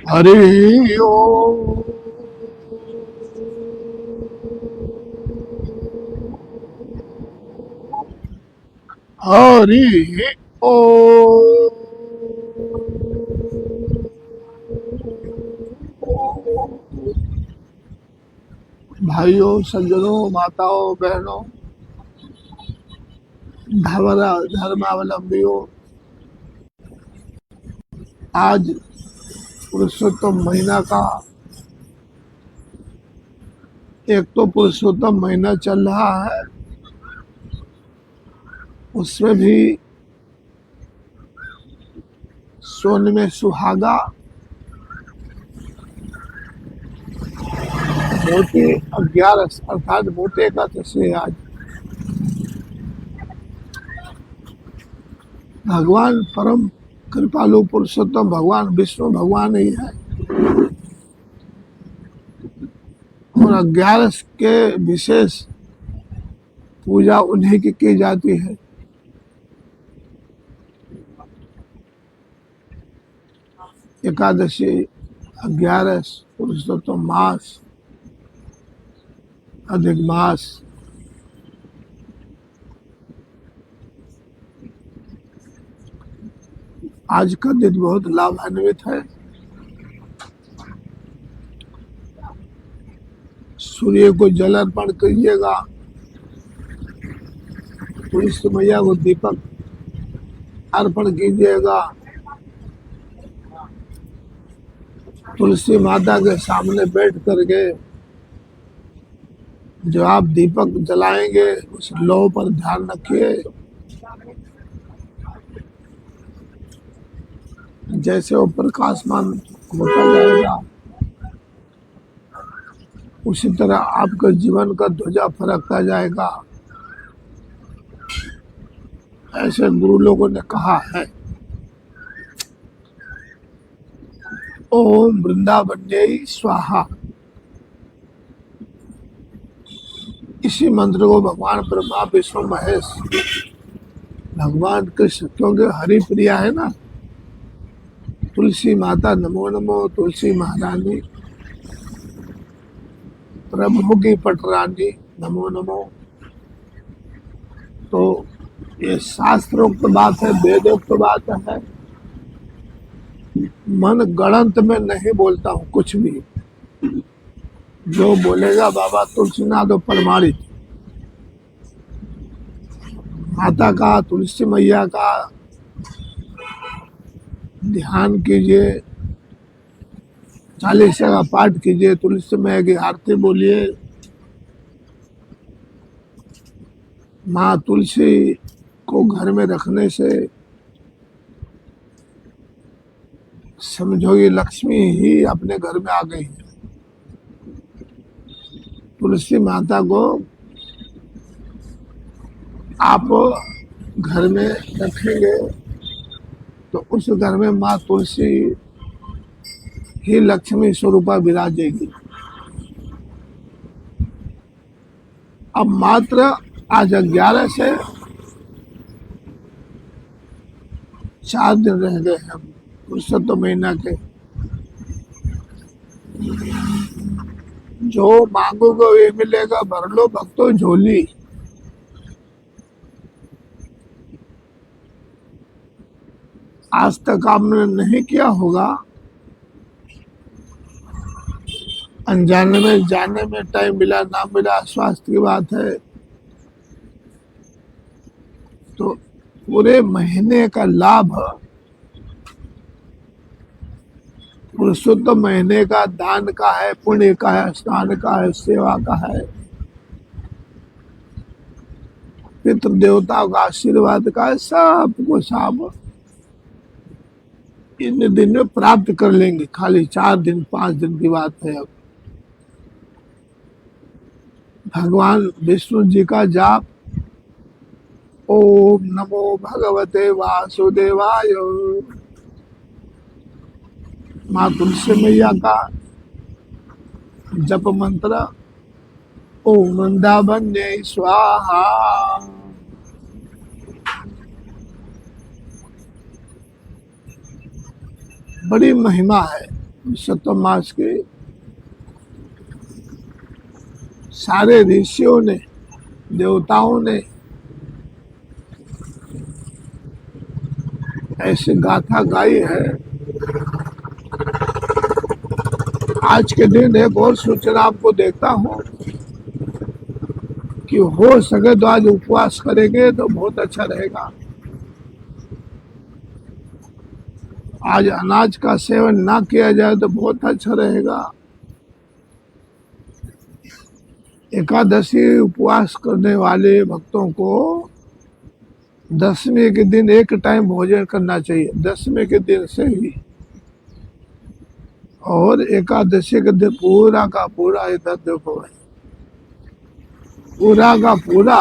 हरि ओम। हरि ओम। भाइयों, सज्जनों, माताओं, बहनों, धर्मावलंबियों, आज पुरुषोत्तम महीना का एक तो पुरुषोत्तम महीना चल रहा है, उसमें भी सोन में सुहागा मोती 11 अर्थात मोटे एकादशी है आज। भगवान परम कृपालु पुरुषोत्तम भगवान विष्णु भगवान ही है और 11 के विशेष पूजा उन्हीं की जाती है। एकादशी, 11 पुरुषोत्तम मास, अधिक मास, आज का दिन बहुत लाभान्वित है। सूर्य को जल अर्पण कीजिएगा, तुलसी मैया को दीपक अर्पण कीजिएगा, तुलसी माता के सामने बैठ करके जो आप दीपक जलाएंगे उस लौ पर ध्यान रखिए। जैसे वो प्रकाशमान होता जाएगा उसी तरह आपके जीवन का ध्वजा फरकता जाएगा, ऐसे गुरु लोगों ने कहा है। ओम वृंदावन्यै स्वाहा, इसी मंत्र को भगवान ब्रह्मा विष्णु महेश, भगवान कृष्ण, क्योंकि हरि प्रिया है ना, तुलसी माता नमो नमो, तुलसी महारानी प्रभु की पटरानी नमो नमो। तो ये शास्त्रोक्त बात है, वेदोक्त बात है, मन गणंत में नहीं बोलता हूँ कुछ भी। जो बोलेगा बाबा तुलसीनाथ प्रमाणित, माता का, तुलसी मैया का ध्यान कीजिए, 40 का पाठ कीजिए, तुलसी मैया की आरती बोलिए। माँ तुलसी को घर में रखने से समझो ये लक्ष्मी ही अपने घर में आ गई है। तुलसी माता को आप घर में रखेंगे तो उस घर में माँ तुलसी ही लक्ष्मी स्वरूपा विराजेगी। अब मात्र आज 11 से 4 दिन रह गए हैं पुरुषोत्तम महीना के। जो मांगोगे ये मिलेगा, भर लो भक्तों झोली। आज तक आपने नहीं किया होगा, अनजाने में जाने में टाइम मिला ना मिला स्वास्थ्य की बात है, तो पूरे महीने का लाभ पुरुषोत्तम महीने का दान का है, पुण्य का है, स्नान का है, सेवा का है, पितृ देवताओं का आशीर्वाद का है, सब कुछ आप इन दिन में प्राप्त कर लेंगे। खाली 4 दिन 5 दिन की बात है। अब भगवान विष्णु जी का जाप, ओम नमो भगवते वासुदेवाय, माँ तुलसी मैया का जप मंत्र, ओम वृंदावन्यै स्वाहा, बड़ी महिमा है पुरुषोत्तम मास की। सारे ऋषियों ने, देवताओं ने ऐसी गाथा गाई है। आज के दिन एक और सूचना आपको देता हूँ कि हो सके तो आज उपवास करेंगे तो बहुत अच्छा रहेगा। आज अनाज का सेवन ना किया जाए तो बहुत अच्छा रहेगा। एकादशी उपवास करने वाले भक्तों को दसवीं के दिन एक टाइम भोजन करना चाहिए, दसवीं के दिन से ही। और एकादशी के दिन पूरा का पूरा, इधर देखो भाई, पूरा का पूरा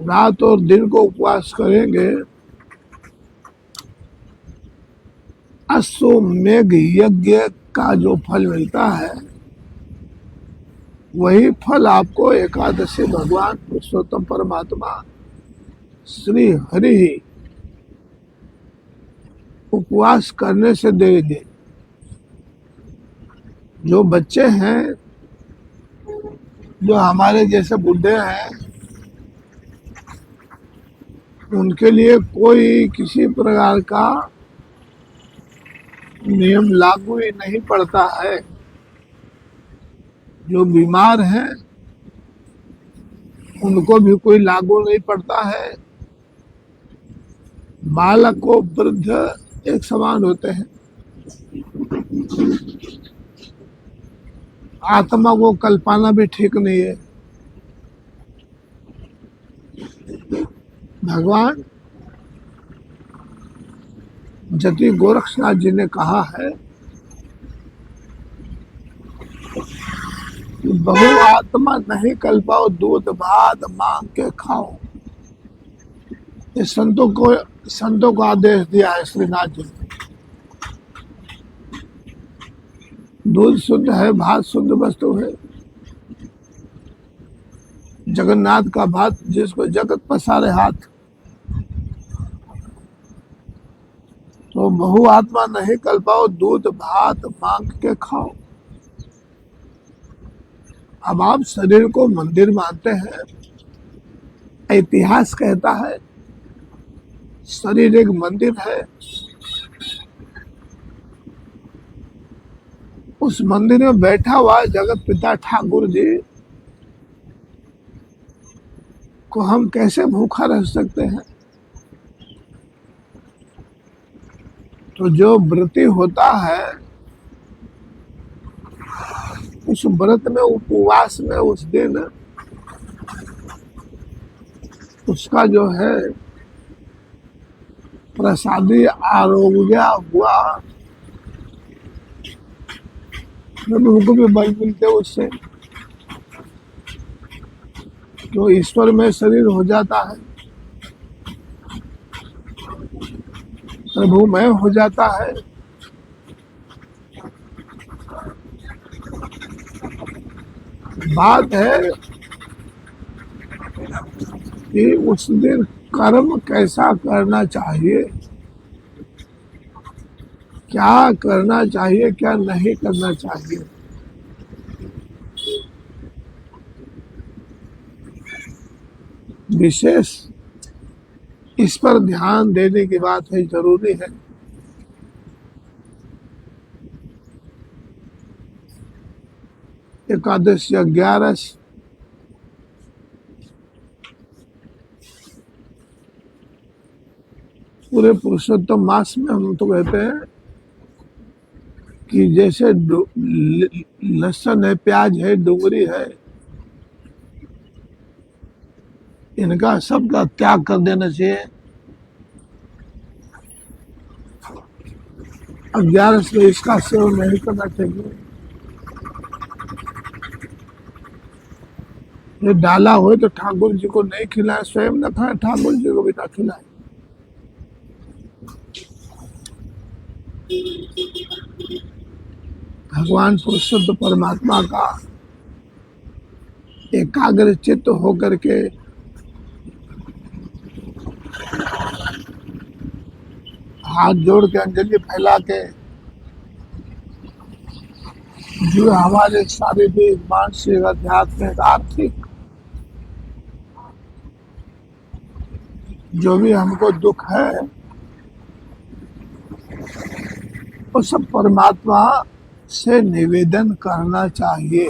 रात और दिन को उपवास करेंगे। अश्वमेघ यज्ञ का जो फल मिलता है वही फल आपको एकादशी भगवान पुरुषोत्तम परमात्मा श्री हरि ही उपवास करने से देंगे। जो बच्चे हैं, जो हमारे जैसे बुढ़े हैं, उनके लिए कोई किसी प्रकार का नियम लागू ही नहीं पड़ता है। जो बीमार हैं उनको भी कोई लागू नहीं पड़ता है। बालक को वृद्ध एक समान होते हैं। आत्मा को कल्पना भी ठीक नहीं है। भगवान जति गोरक्षनाथ जी ने कहा है कि बहु आत्मा नहीं कल्पाओ, दूध भात मांग के खाओ। ये संतों को आदेश दिया है श्रीनाथ जी ने। दूध शुद्ध है, भात शुद्ध वस्तु है। जगन्नाथ का भात जिसको जगत पसारे हाथ। तो बहु आत्मा नहीं कल्पाओ, दूध भात मांग के खाओ। अब आप शरीर को मंदिर मानते हैं। इतिहास कहता है शरीर एक मंदिर है। उस मंदिर में बैठा हुआ जगत पिता ठाकुर जी को हम कैसे भूखा रह सकते हैं। तो जो व्रती होता है उस व्रत में, उपवास में, उस दिन उसका जो है प्रसादी आरोग्य हुआ, प्रभु को भी बल मिलते उससे। जो ईश्वर में शरीर हो जाता है, प्रभुमय हो जाता है। बात है कि उस दिन कर्म कैसा करना चाहिए, क्या करना चाहिए, क्या नहीं करना चाहिए। विशेष इस पर ध्यान देने की बात है, जरूरी है। एकादश या 11 पूरे पुरुषोत्तम मास में हम तो कहते हैं कि जैसे लहसुन है, प्याज है, डूंगरी है, इनका सबका त्याग कर देना चाहिए। 11 में इसका सेवन नहीं करना चाहिए। ये डाला हो तो ठाकुर जी को नहीं खिलाए, स्वयं न खाए, ठाकुर जी को भी ना खिलाए। भगवान पुरुषोत्तम परमात्मा का एकाग्र चित्त होकर के हाथ जोड़ के अंजलि फैला के जो हमारे शारीरिक, मानसिक, आध्यात्मिक, आर्थिक जो भी हमको दुख है वो सब परमात्मा से निवेदन करना चाहिए।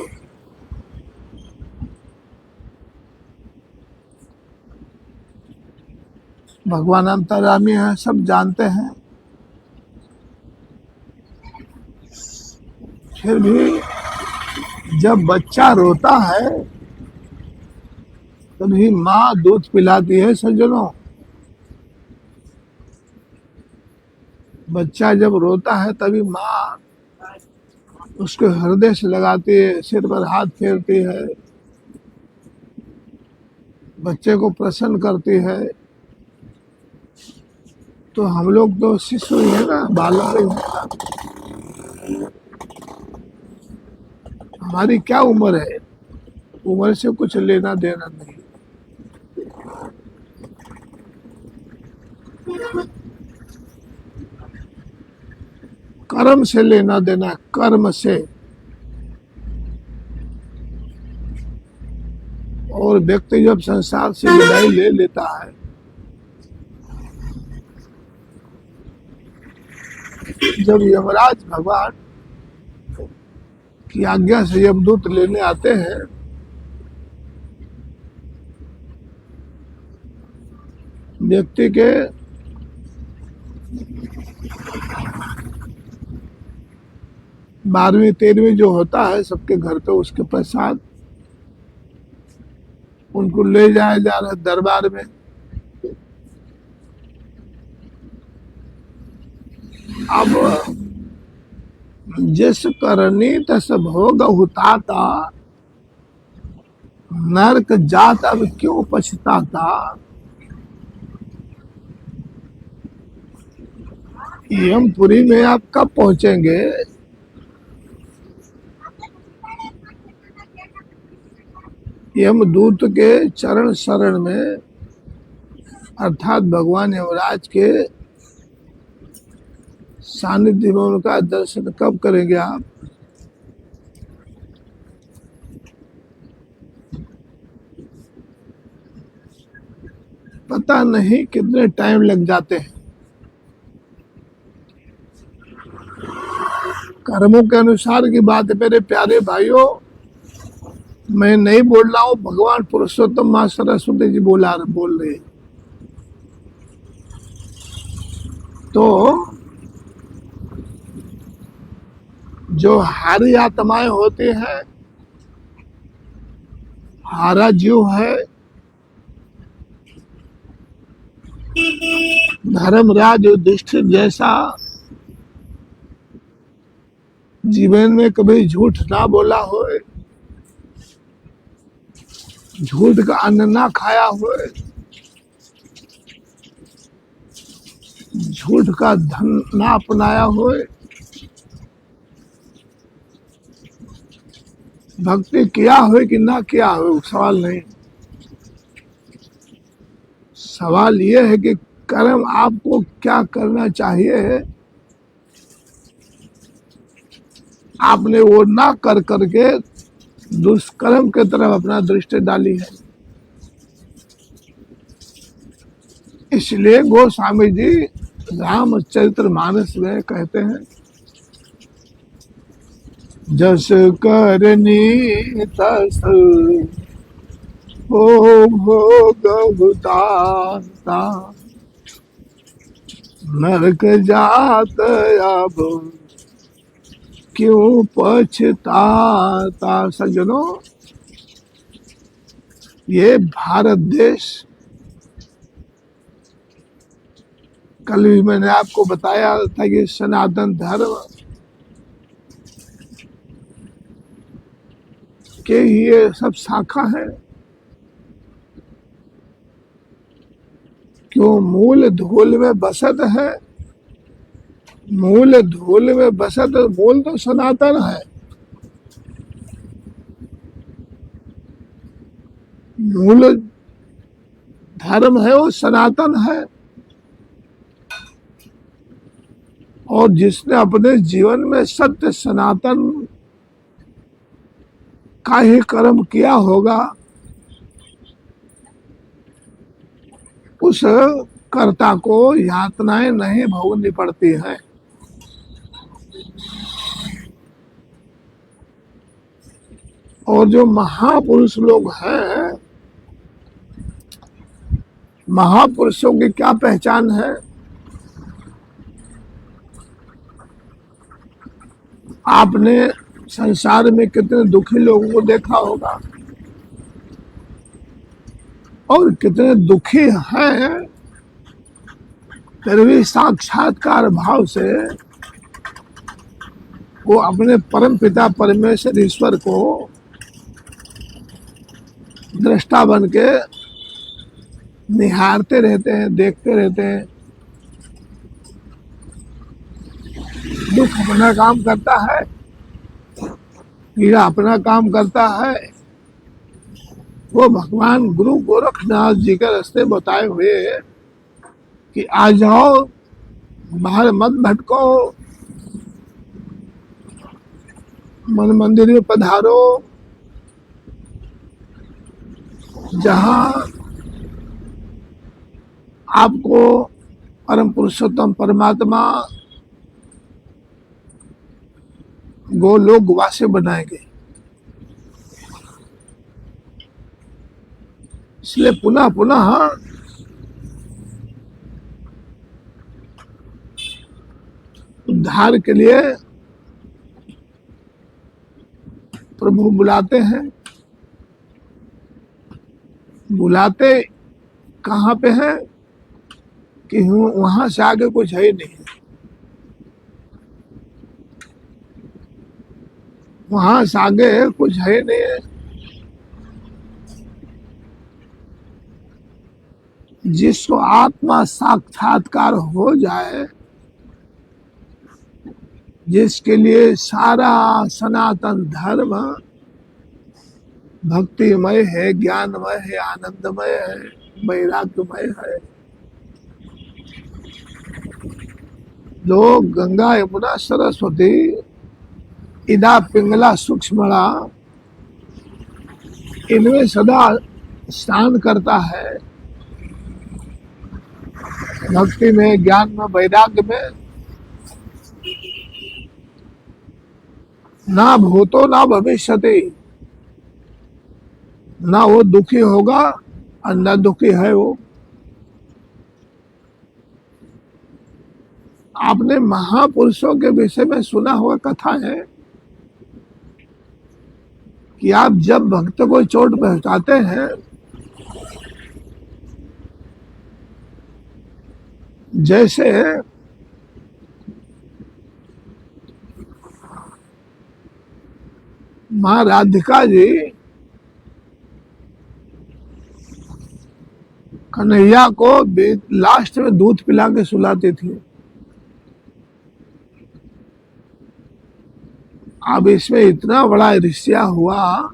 भगवान अंतर्यामी है, सब जानते हैं, फिर भी जब बच्चा रोता है तभी माँ दूध पिलाती है। सज्जनों, बच्चा जब रोता है तभी माँ उसके हृदय से लगाती है, सिर पर हाथ फेरती है, बच्चे को प्रसन्न करती है। तो हम लोग तो शिशु ही है ना, बालक ही है। हमारी क्या उम्र है, उम्र से कुछ लेना देना नहीं। कर्म से लेना देना, कर्म से। और व्यक्ति जब संसार से विदाई ले लेता है, जब यमराज भगवान की आज्ञा से यमदूत लेने आते हैं, व्यक्ति के बारहवीं 13वीं जो होता है सबके घर पे, उसके पश्चात उनको ले जाया जा रहा है दरबार में। अब जिस करनी तस भोग हुताता, नरक जात अब क्यों पछताता। यमपुरी में आप कब पहुंचेंगे? यमदूत के चरण शरण में, अर्थात भगवान यमराज के सानिध्य में उनका दर्शन कब करेंगे आप? पता नहीं कितने टाइम लग जाते हैं। कर्मों के अनुसार की बात है मेरे प्यारे भाइयों, मैं नहीं बोल रहा हूँ, भगवान पुरुषोत्तम माँ सरस्वती जी बोल रहे हैं। तो जो हारी आत्माएं होती हैं, हारा जीव है, धर्मराज युधिष्ठिर जैसा जीवन में कभी झूठ ना बोला हो, झूठ का अन्न ना खाया हो, झूठ का धन ना अपनाया हो, भक्ति किया हो कि ना किया हो, सवाल नहीं। सवाल यह है कि कर्म आपको क्या करना चाहिए, आपने वो ना कर करके दुष्कर्म की तरफ अपना दृष्टि डाली है। इसलिए गोस्वामी जी रामचरितमानस में कहते हैं, जस करनी तस भोग हुताता, नरक जात अब क्यों पछताता। सज्जनों, ये भारत देश, कल भी मैंने आपको बताया था कि सनातन धर्म के ये सब शाखा है। क्यों? मूल धूल में बसत है, मूल धूल में बसत, मूल तो सनातन है। मूल धर्म है वो सनातन है। और जिसने अपने जीवन में सत्य सनातन का ही कर्म किया होगा, उस कर्ता को यातनाएं नहीं भोगनी पड़ती हैं। और जो महापुरुष लोग हैं, महापुरुषों की क्या पहचान है? आपने संसार में कितने दुखी लोगों को देखा होगा, और कितने दुखी हैं फिर भी साक्षात्कार भाव से वो अपने परम पिता परमेश्वर ईश्वर को दृष्टा बन के निहारते रहते हैं, देखते रहते हैं। दुख अपना काम करता है, पीड़ा अपना काम करता है। वो भगवान गुरु गोरखनाथ जी के रास्ते बताए हुए कि आ जाओ, बाहर मत भटको, मन मंदिर में पधारो, जहां आपको परम पुरुषोत्तम परमात्मा गोलोक वासी बनाएंगे। इसलिए पुनः पुनः उद्धार के लिए प्रभु बुलाते हैं। बुलाते कहाँ पे हैं कि वहां से आगे कुछ है ही नहीं, वहां से आगे कुछ है नहीं है। जिसको आत्मा साक्षात्कार हो जाए, जिसके लिए सारा सनातन धर्म भक्तिमय है, ज्ञानमय है, आनंदमय है, वैराग्यमय है, जो गंगा यमुना सरस्वती इदा पिंगला सूक्ष्मणा इनमें सदा स्नान करता है, भक्ति में, ज्ञान में, वैराग्य में, ना भूतो ना भविष्यति, ना वो दुखी होगा और ना दुखी है वो। आपने महापुरुषों के विषय में सुना हुआ कथा है कि आप जब भक्त को चोट पहुंचाते हैं, जैसे माँ राधिका जी कन्हैया को लास्ट में दूध पिला के सुलाती थी। अब इसमें इतना बड़ा रिश्ता हुआ,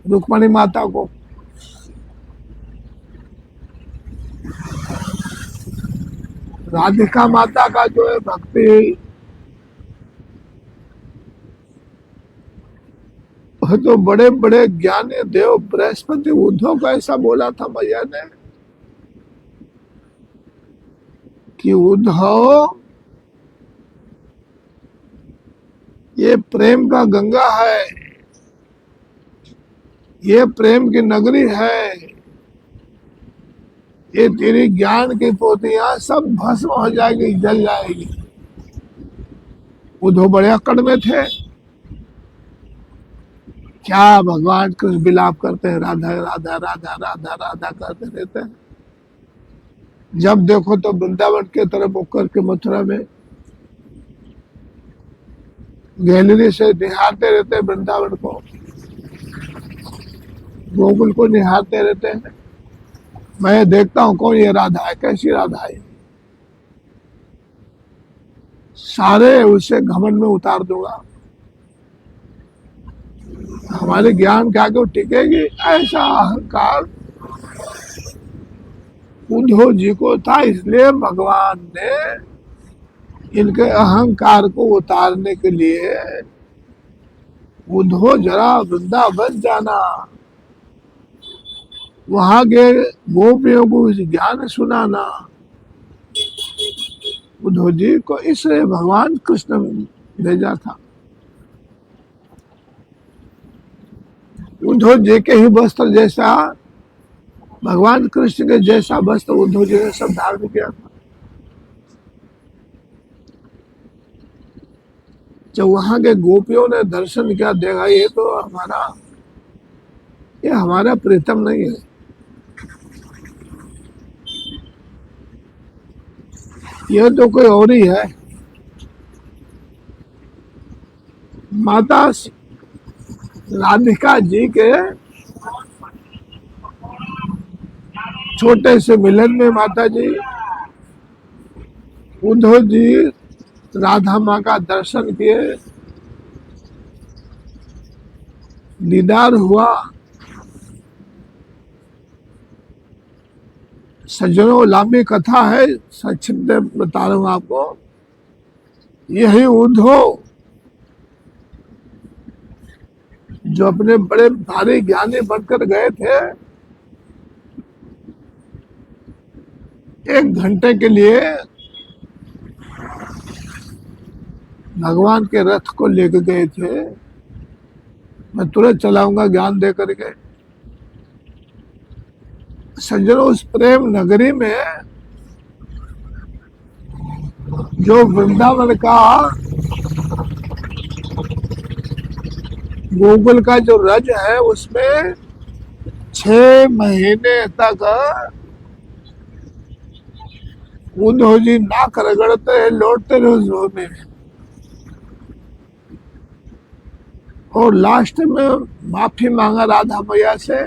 रुक्मणी माता को राधिका माता का जो है भक्ति, तो बड़े बड़े ज्ञानी देव बृहस्पति उद्धव को ऐसा बोला था मैया ने कि उद्धव, ये प्रेम का गंगा है, ये प्रेम की नगरी है, ये तेरी ज्ञान की पोतियां सब भस्म हो जाएगी, जल जाएगी। उद्धव बड़े अकड़ में थे, क्या भगवान कृष्ण विलाप करते हैं, राधा राधा राधा राधा राधा करते रहते हैं। जब देखो तो वृंदावन के तरफ मुख करके मथुरा में गैलरी से निहारते रहते हैं, वृंदावन को, गोकुल को निहारते रहते हैं। मैं देखता हूं कौन ये राधा है, कैसी राधा है, सारे उसे घमंड में उतार दूंगा, हमारे ज्ञान के आगे टिकेगी। ऐसा अहंकार उद्धव जी को था, इसलिए भगवान ने इनके अहंकार को उतारने के लिए उद्धव जरा वृंदावन जाना, वहां के गोपियों को इस ज्ञान सुनाना। उद्धव जी को इसलिए भगवान कृष्ण भेजा था। उद्धव जी के ही वस्त्र जैसा, भगवान कृष्ण के जैसा वस्त्र उद्धव जी ने सब धारण किया था। जब वहां के गोपियों ने दर्शन किया, देखा ये हमारा प्रीतम नहीं है, ये तो कोई और ही है। माता राधिका जी के छोटे से मिलन में माता जी, उद्धव जी राधा माँ का दर्शन किए, दीदार हुआ। सज्जनों, लंबी कथा है, संक्षिप्त बता रहा हूं आपको। यही उद्धव जो अपने बड़े भारी ज्ञानी बनकर गए थे, 1 घंटे के लिए भगवान के रथ को लेकर गए थे। मैं तुरंत चलाऊंगा ज्ञान दे करके। सज्जनों, उस प्रेम नगरी में जो वृंदावन का गोकुल का जो रज है, उसमें 6 महीने तक उद्धव जी नाक रगड़ते लौटते रहे उस भूमि में, और लास्ट में माफी मांगा राधा मैया से।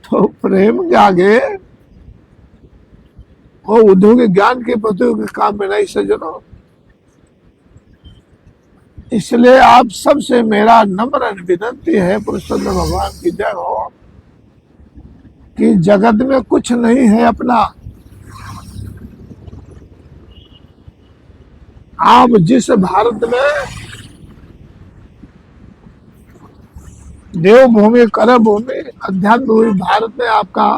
तो प्रेम के आगे और उद्धव के ज्ञान के प्रति के काम में नहीं सज्जनों। इसलिए आप सबसे मेरा नम्र विनती है, पुरुषोत्तम भगवान की जय हो, कि जगत में कुछ नहीं है अपना। आप जिस भारत में देवभूमि, कर भूमि, अध्यात्म भूमि भारत में आपका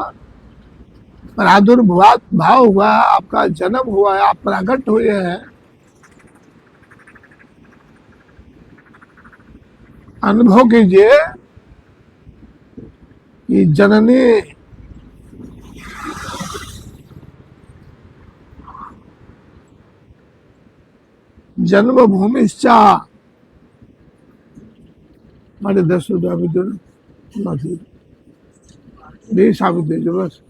प्रादुर्भाव हुआ है, आपका जन्म हुआ है, आप प्रकट हुए हैं, अनुभव कीजिए कि जननी जन्मभूमि मारे 10 नहीं साबित दे बस।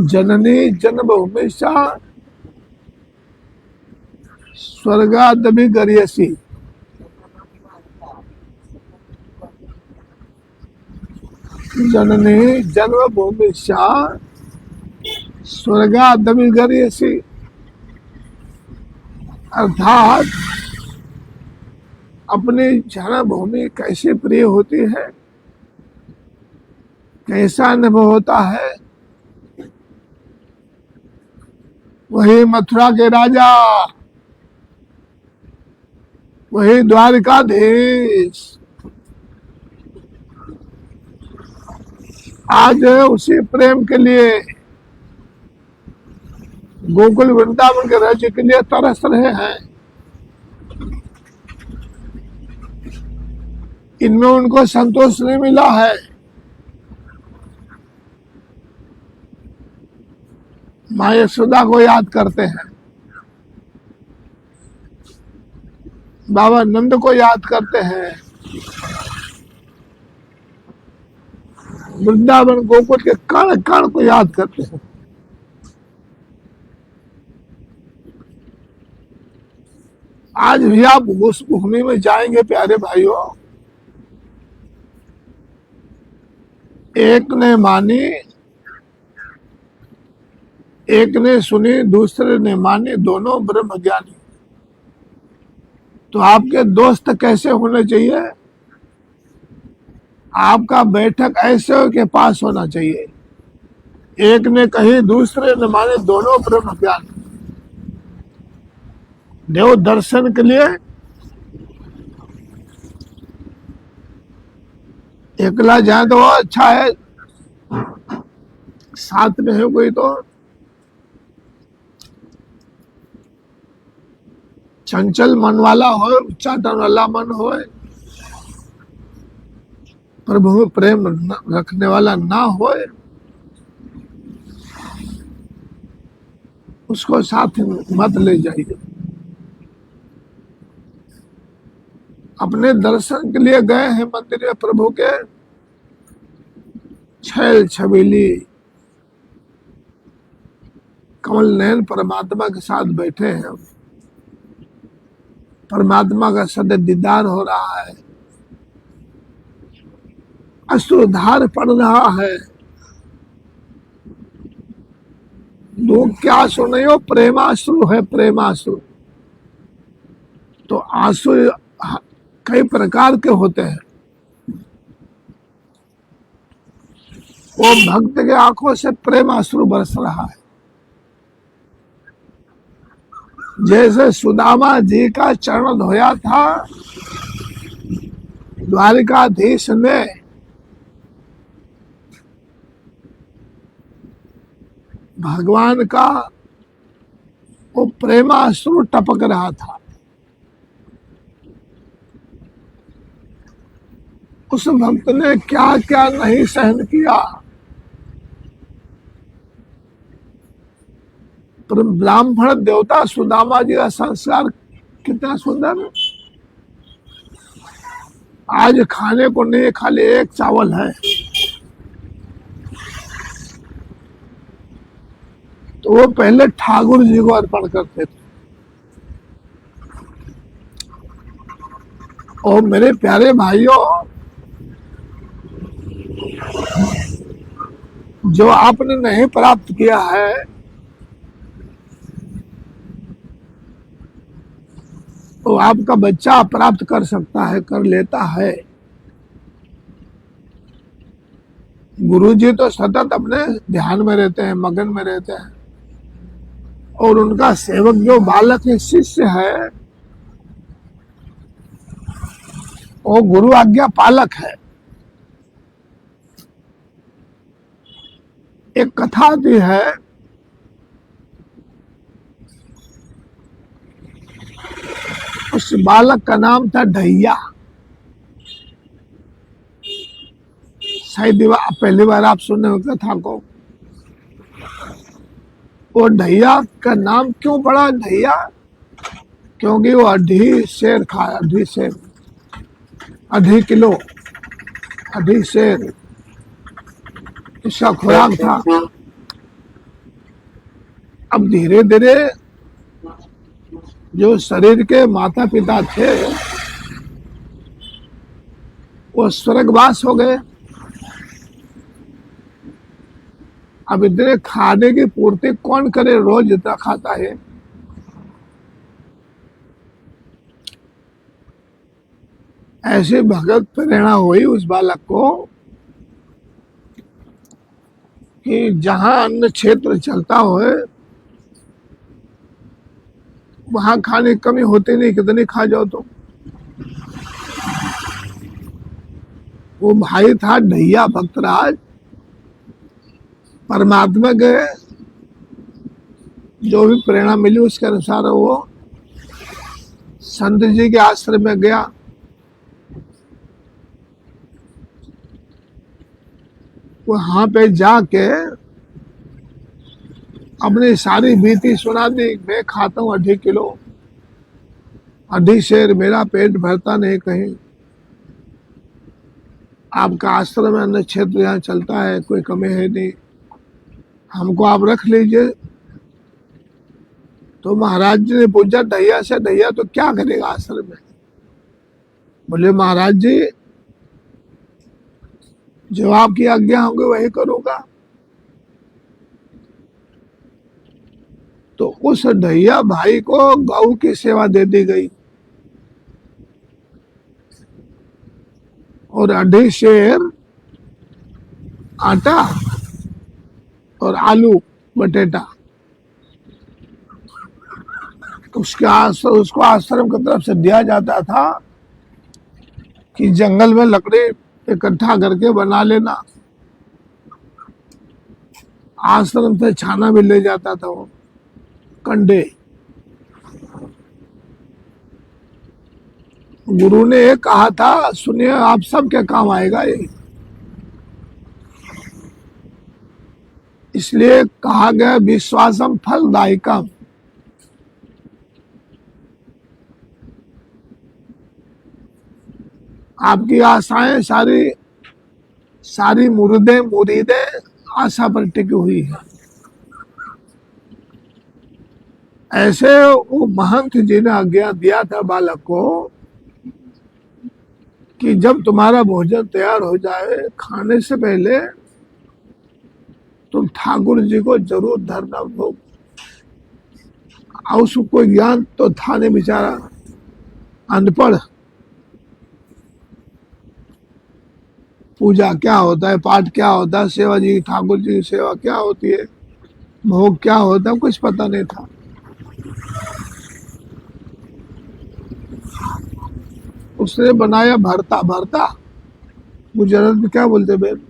जननी जन्मभूमि स्वर्गादपि गरीयसी। जननी जन्मभूमि स्वर्गादपि गरीयसी, अर्थात अपनी जन्मभूमि कैसे प्रिय होती है, कैसा अनुभव होता है। वही मथुरा के राजा, वही द्वारकाधीश, आज उसी प्रेम के लिए, गोकुल वृंदावन के राज्य के लिए तरस रहे हैं। इनमें उनको संतोष नहीं मिला है। माँ यशोदा को याद करते हैं, बाबा नंद को याद करते हैं, वृंदावन गोकुल के कण कण को याद करते हैं। आज भी आप उस भूमि में जाएंगे प्यारे भाइयों, एक ने मानी, एक ने सुनी, दूसरे ने मानी, दोनों ब्रह्म ज्ञानी। तो आपके दोस्त कैसे होने चाहिए? आपका बैठक ऐसे के पास होना चाहिए, एक ने कही दूसरे ने माने, दोनों ब्रह्म ज्ञान। देव दर्शन के लिए एकला जाए तो अच्छा है, साथ में है कोई तो। चंचल मन वाला हो, उच्चाटन वाला मन हो, प्रभु में प्रेम रखने वाला ना हो, उसको साथ मत ले जाइए। अपने दर्शन के लिए गए हैं मंदिर में प्रभु के, छैल छबीली कमल नयन परमात्मा के साथ बैठे हैं, परमात्मा का सदैव दीदार हो रहा है, अश्रुधार पड़ रहा है। लोग क्या आंसू नहीं हो, प्रेमाश्रु है, प्रेमाश्रु। तो आंसू कई प्रकार के होते हैं। वो भक्त के आंखों से प्रेमाश्रु बरस रहा है। जैसे सुदामा जी का चरण धोया था द्वारिकाधीश ने, भगवान का वो प्रेमाश्रु टपक रहा था। उस भक्त ने क्या क्या नहीं सहन किया। पर ब्राह्मण देवता सुदामा जी का संस्कार कितना सुंदर। आज खाने को नहीं, खाली एक चावल है, तो वो पहले ठाकुर जी को अर्पण करते थे। और मेरे प्यारे भाइयों, जो आपने नहीं प्राप्त किया है, तो आपका बच्चा प्राप्त कर सकता है, कर लेता है। गुरुजी तो सतत अपने ध्यान में रहते हैं, मगन में रहते हैं, और उनका सेवक जो बालक है, शिष्य है, वो गुरु आज्ञा पालक है। एक कथा आती है, उस बालक का नाम था ढैया। शायद पहली बार आप सुने हो कथा को। वो ढैया का नाम क्यों पड़ा ढैया? क्योंकि वो अढ़ी शेर खाया, अढ़ी शेर, अढ़ी किलो, अढ़ी शेर इसका खुराक था। अब धीरे धीरे जो शरीर के माता पिता थे वो स्वर्गवास हो गए। अब इतने खाने की पूर्ति कौन करे, रोज इतना खाता है। ऐसे भगत प्रेरणा हुई उस बालक को कि जहां अन्न क्षेत्र चलता हो वहां खाने की कमी होती नहीं, कितनी खा जाओ तो। वो भाई था ढैया भक्तराज, परमात्मा के जो भी प्रेरणा मिली उसके अनुसार वो संत जी के आश्रम में गया। वहां पे जाके अपनी सारी बीती सुना दी। मैं खाता हूँ 2.5 किलो, 2.5 शेर, मेरा पेट भरता नहीं कहीं। आपका आश्रम में अन्न क्षेत्र यहाँ चलता है, कोई कमी है नहीं, हमको आप रख लीजिए। तो महाराज जी ने पूछा ढैया से, ढैया तो क्या करेगा आश्रम में? बोले महाराज जी जो आपकी आज्ञा होगी वही करूंगा। तो उस ढैया भाई को गौ की सेवा दे दी गई। और 2.5 सेर आटा और आलू बटेटा। उसको आश्रम की तरफ से दिया जाता था कि जंगल में लकड़ी इकट्ठा करके बना लेना। आश्रम से छाना भी ले जाता था वो, कंडे। गुरु ने ये कहा था, सुनिए आप सबके काम आएगा ये। इसलिए कहा गया विश्वासम फलदायकम। आपकी आशाएं सारी मुरीदें आशा पर टिकी हुई है। ऐसे वो महंत जी ने आज्ञा दिया था बालक को कि जब तुम्हारा भोजन तैयार हो जाए, खाने से पहले तुम ठाकुर जी को जरूर धरना भोग। और उसको कोई ज्ञान तो था नहीं, बेचारा अनपढ़। पूजा क्या होता है, पाठ क्या होता है, सेवा जी ठाकुर जी की सेवा क्या होती है, भोग क्या होता है, कुछ पता नहीं था। उसने बनाया भरता। गुजरात में क्या बोलते बहन,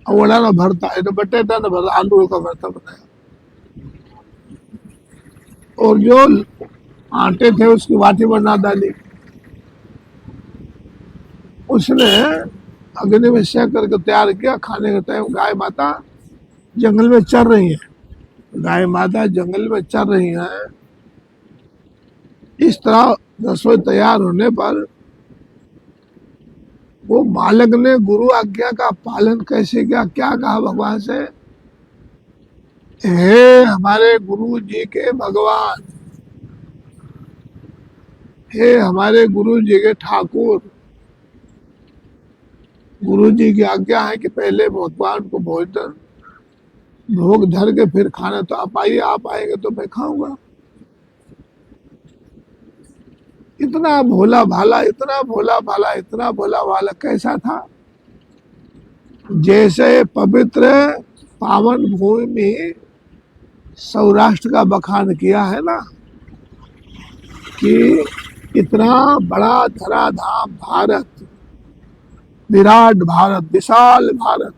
वड़ा ना भरता है, तो बटेटा ना भरता, आलू का भरता बनाया। और जो आटे थे उसकी बाटी बना डाली। उसने अग्नि में सेक करके तैयार किया। खाने का टाइम गाय माता जंगल में चर रही है। गाय माता जंगल में चर रही है। इस तरह रसोई तैयार होने पर वो बालक ने गुरु आज्ञा का पालन कैसे किया, क्या कहा भगवान से, हे हमारे गुरु जी के भगवान, हे हमारे गुरु जी के ठाकुर, गुरु जी की आज्ञा है कि पहले भगवान को भोजन भोग धर के फिर खाना। तो आप आइए, आप आएंगे तो मैं खाऊंगा। इतना भोला भाला, इतना भोला भाला, इतना भोला भाला कैसा था, जैसे पवित्र पावन भूमि में सौराष्ट्र का बखान किया है ना, कि इतना बड़ा धराधाम भारत, विराट भारत, विशाल भारत,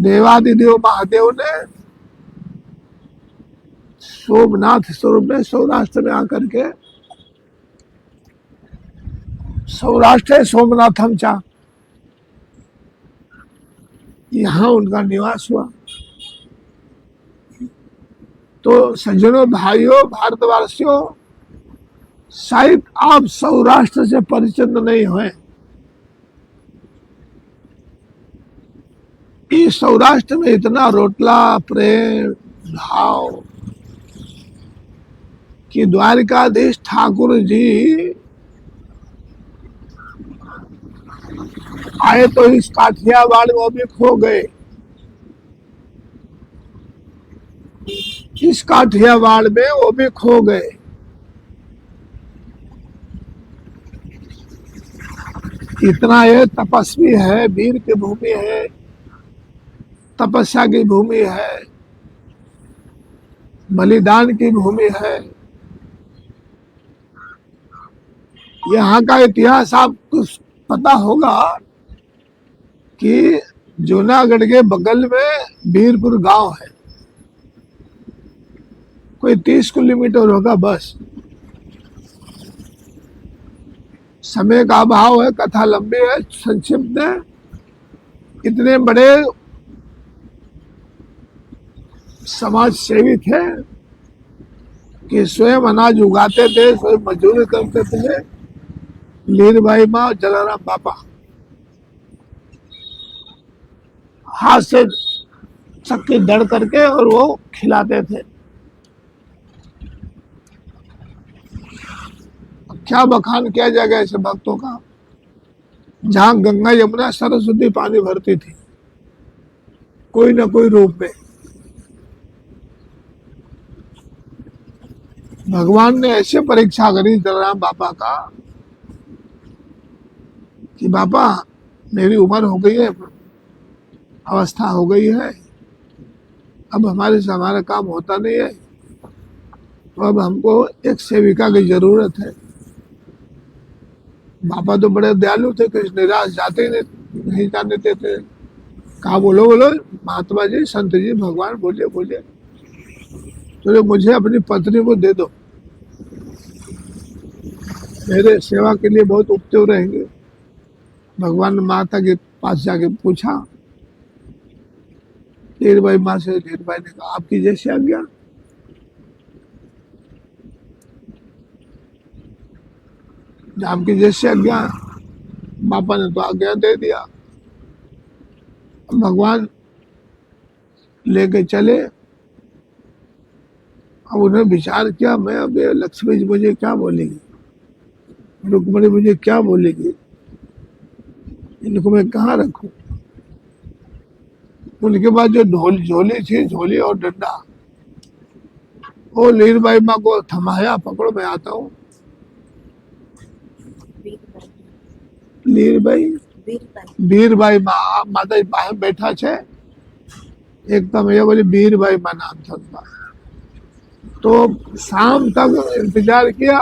देवादिदेव महादेव ने सोमनाथ स्वरूप में सौराष्ट्र में आकर के, सौराष्ट्र सोमनाथम चा, यहाँ उनका निवास हुआ। तो सज्जनों, भाइयों, भारतवासियों, शायद आप सौराष्ट्र से परिचित नहीं हुए। इस सौराष्ट्र में इतना रोटला प्रेम भाव कि द्वारिकाधीश ठाकुर जी आए तो इस काठियावाड़ में भी खो गए। इस काठियावाड़ में वो भी खो गए। इतना ये तपस्वी है, वीर की भूमि है, तपस्या की भूमि है, बलिदान की भूमि है। यहाँ का इतिहास आपको पता होगा कि जूनागढ़ के बगल में वीरपुर गांव है, कोई 30 किलोमीटर होगा बस। समय का अभाव है, कथा लंबी है, संक्षिप्त है। इतने बड़े समाज सेवी थे कि स्वयं अनाज उगाते थे, स्वयं मजदूरी करते थे। लीरबाई माँ, जलाराम बापा हाथ से चक्की दड़ करके और वो खिलाते थे। क्या बखान किया जाएगा ऐसे भक्तों का, जहां गंगा यमुना सरस्वती पानी भरती थी कोई ना कोई रूप में। भगवान ने ऐसे परीक्षा करी जलाराम बापा का कि पापा मेरी उम्र हो गई है, अवस्था हो गई है, अब हमारे से हमारा काम होता नहीं है, तो अब हमको एक सेविका की जरूरत है। पापा तो बड़े दयालु थे, कुछ निराश जाते ही नहीं जाने देते। कहा बोलो बोलो महात्मा जी, संत जी, भगवान, बोलिए बोलिए। तो मुझे अपनी पत्नी को दे दो, मेरे सेवा के लिए बहुत उपयुक्त रहेंगे। भगवान ने माता के पास जाके पूछा, लीरबाई माँ से। लीरबाई ने कहा आपकी जैसी आज्ञा। आपकी जैसी आज्ञा। पापा ने तो आज्ञा दे दिया। भगवान लेके चले। अब उन्हें विचार किया, मैं अब लक्ष्मी जी मुझे क्या बोलेगी, रुक्मणी मुझे क्या बोलेगी, इनको मैं कहाँ रखूं। उनके बाद जो झोली थी, झोली और डंडा, वो लीरबाई माँ को थमाया, पकड़ो मैं आता हूँ। लीरबाई वीरबाई माँ, माता जी बाहर बैठा छे, एकदम ये बोली वीरबाई माँ नाम था उनका। तो शाम तक इंतजार किया,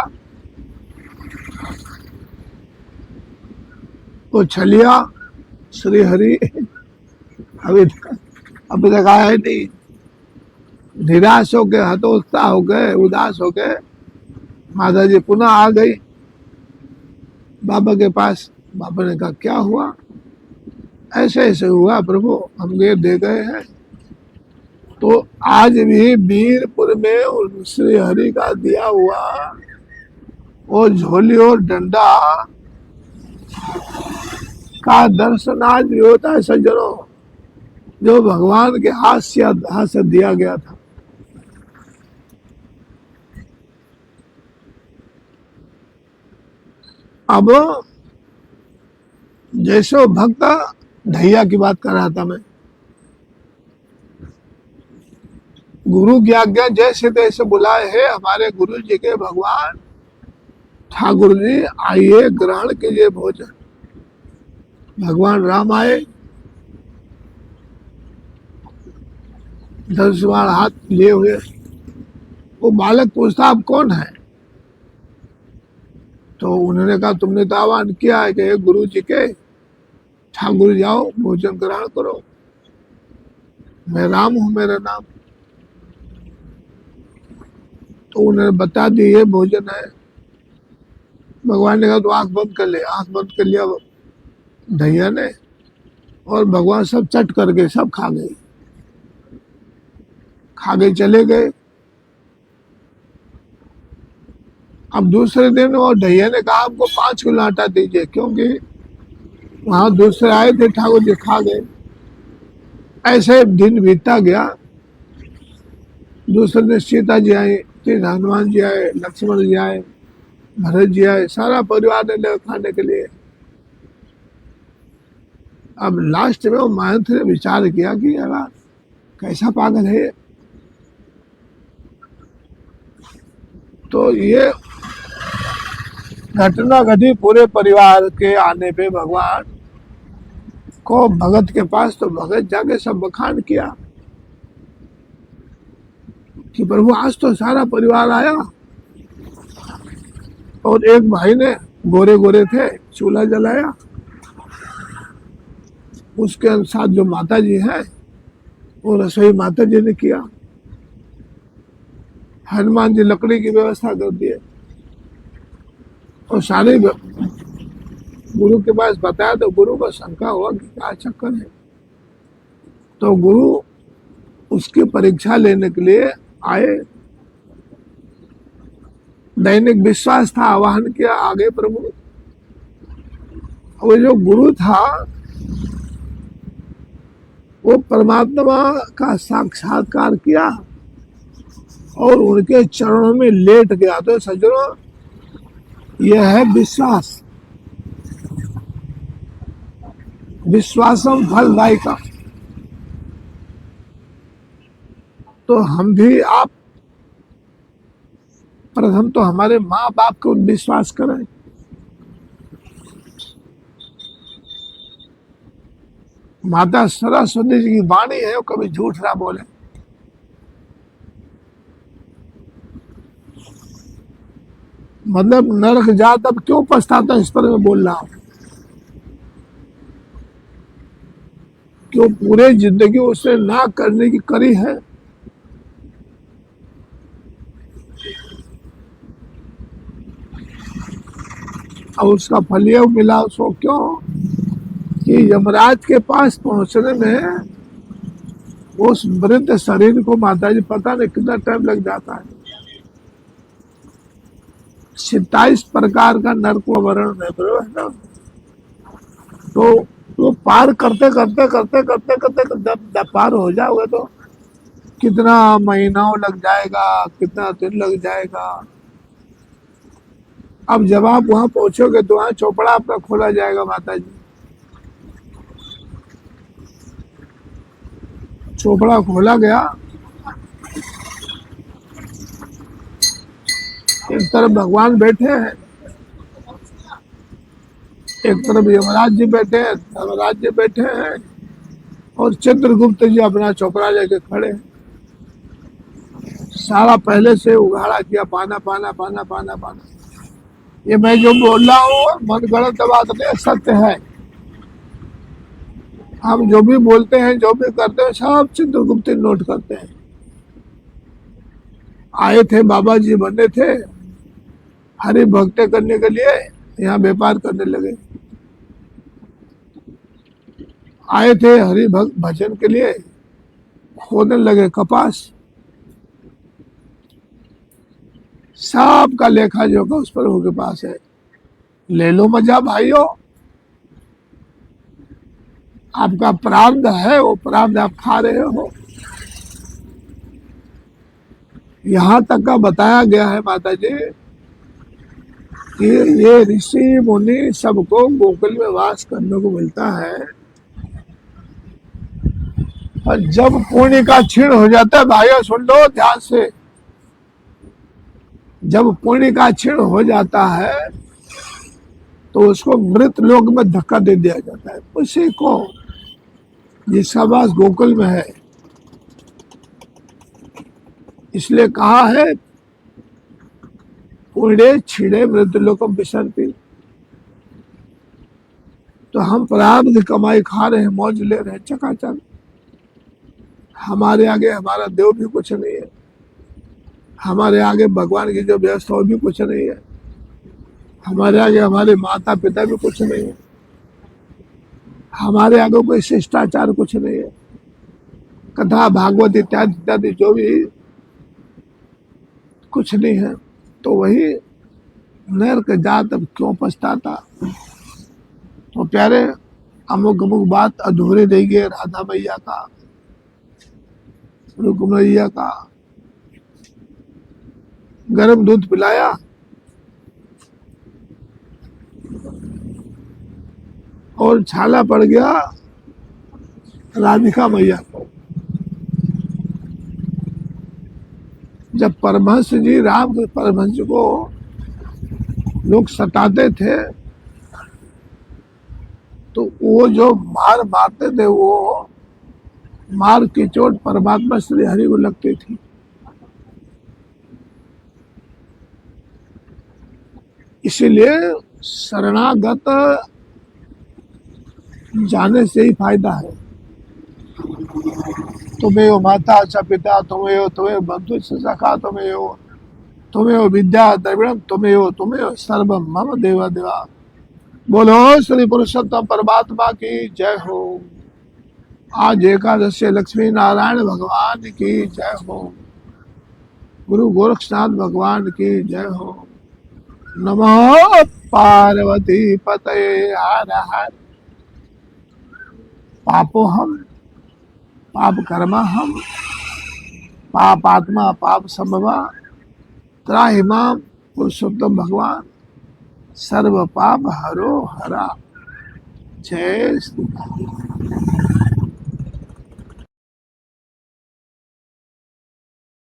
वो छलिया श्री हरि अभी तक आया ही नहीं। निराश हो गए, हतोत्साह हो गए, उदास हो गए। माता जी पुनः आ गई बाबा के पास। बाबा ने कहा क्या हुआ। ऐसे ऐसे हुआ प्रभु, हम दे गए हैं। तो आज भी वीरपुर में उन श्री हरि का दिया हुआ वो झोली और डंडा का दर्शन आज भी होता है सज्जनों, जो भगवान के हाथ से दिया गया था। अब जैसे वो भक्त ढैया की बात कर रहा था मैं, गुरु की आज्ञा जैसे तैसे बुलाए है हमारे गुरु जी के भगवान ठाकुर जी, आइए ग्रहण कीजिए भोजन। भगवान राम आए, 10 बार हाथ लिए हुए। वो बालक पूछता आप कौन है। तो उन्होंने कहा तुमने तो आह्वान किया है कि गुरु जी के, ठाकुर जाओ भोजन ग्रहण करो। मैं राम हूं, मेरा नाम। तो उन्होंने बता दी ये भोजन है। भगवान ने कहा तो आंख बंद कर ले। आंख बंद कर लिया ढैया ने, और भगवान सब चट करके सब खा गए। खा गए चले गए। अब दूसरे दिन वो ढैया ने कहा आपको 5 किलो आटा दीजिए, क्योंकि वहां दूसरे आए थे, ठाकुर जी खा गए। ऐसे दिन बीतता गया। दूसरे दिन सीता जी आई, फिर हनुमान जी आए, लक्ष्मण जी आए, भरत जी आए, सारा परिवार ने लगा खाने के लिए। अब लास्ट में वो महंत ने विचार किया कि यार कैसा पागल है। तो ये घटना घटी पूरे परिवार के आने पे भगवान को भगत के पास। तो भगत जाके सब बखान किया कि प्रभु आज तो सारा परिवार आया। और एक भाई ने, गोरे गोरे थे, चूल्हा जलाया। उसके साथ जो माता जी है, वो रसोई माता जी ने किया। हनुमान जी लकड़ी की व्यवस्था कर दिए। और सारे गुरु के पास बताया तो गुरु को शंका हुआ कि क्या चक्कर है। तो गुरु उसकी परीक्षा लेने के लिए आए। दैनिक विश्वास था, आवाहन किया, आगे प्रभु। वो जो गुरु था वो परमात्मा का साक्षात्कार किया और उनके चरणों में लेट गया। तो सज्जनों, यह है विश्वास। विश्वासम फलदायिका। तो हम भी, आप प्रथम तो हमारे माँ बाप को विश्वास करें। माता सरस्वती जी की वाणी है, वो कभी झूठ ना बोले। मतलब नरक जा तब क्यों पछताता, इस पर मैं बोल रहा हूं। क्यों पूरे जिंदगी उसने ना करने की करी है, और उसका फल ये मिला उसको। क्यों कि यमराज के पास पहुंचने में उस वृद्ध शरीर को माता जी पता नहीं कितना टाइम लग जाता है। 27 प्रकार का नरक व वर्ण है, बरोबर है ना। तो वो पार करते करते करते करते करते जब पार हो जाओगे तो कितना महीनों लग जाएगा, कितना दिन लग जाएगा। अब जब आप वहां पहुंचोगे तो वहां चोपड़ा आपका खोला जाएगा माता जी। चोपड़ा खोला गया, एक तरफ भगवान बैठे हैं, एक तरफ यमराज जी बैठे हैं, धर्मराज जी बैठे हैं, और चित्रगुप्त जी अपना चोपड़ा लेके खड़े हैं। सारा पहले से उघाड़ा किया, पाना पाना पाना पाना पाना। ये मैं जो बोल रहा हूँ मन गलत बात नहीं, सत्य है। हम जो भी बोलते हैं, जो भी करते हैं, सब चित्रगुप्त नोट करते हैं। आए थे बाबा जी, बने थे हरि भक्ति करने के लिए, यहाँ व्यापार करने लगे। आए थे हरि भक्त भजन के लिए, खोदने लगे कपास। सबका लेखा जोखा उस प्रभु के पास है। ले लो मजा भाइयों, आपका प्रारब्ध है, वो प्रारब्ध आप खा रहे हो। यहाँ तक का बताया गया है माता जी कि ये ऋषि मुनि सबको गोकुल में वास करने को मिलता है, और जब पुण्य का क्षीण हो जाता है, भाइयों सुन लो ध्यान से, जब पुण्य का क्षीण हो जाता है तो उसको मृत लोक में धक्का दे दिया जाता है। उसी को जिसका वास गोकुल में है, इसलिए कहा है पुण्य छिड़े मृत लोकम विसरती। तो हम प्रारब्ध कमाई खा रहे हैं, मौज ले रहे हैं चकाचक। हमारे आगे हमारा देव भी कुछ नहीं है, हमारे आगे भगवान की जो व्यवस्था भी कुछ नहीं है, हमारे आगे हमारे माता पिता भी कुछ नहीं है, हमारे आगे कोई शिष्टाचार कुछ नहीं है। कथा भागवत इत्यादि इत्यादि जो भी कुछ नहीं है, तो वही नरक जात अब क्यों पछताता। तो प्यारे, अमुक अमुक बात अधूरे रह गए। राधा मैया का, रुकमैया का गर्म दूध पिलाया, और छाला पड़ गया राधिका मैया को। जब परमहंस जी, राम परमहंस को लोग सताते थे, तो वो जो मार मारते थे, वो मार की चोट परमात्मा श्री हरि को लगती थी। इसीलिए शरणागत जाने से ही फायदा है। तुम्हें हो माता च पिता, तुम्हें हो बंधु सखा, तुम्हें हो विद्या द्रविणम, तुम्हें हो सर्वम मम देवा देवा। बोलो श्री पुरुषोत्तम परमात्मा की जय हो। आज एकादशी लक्ष्मी नारायण भगवान की जय हो। गुरु गोरक्षनाथ भगवान की जय हो। नमो पार्वती पतये हर हर। पापो हम, पाप कर्मा हम, पाप आत्मा पाप संभवा, त्राहि माम पुरुषोत्तम भगवान, सर्व पाप हरो हरा। जय श्री राम।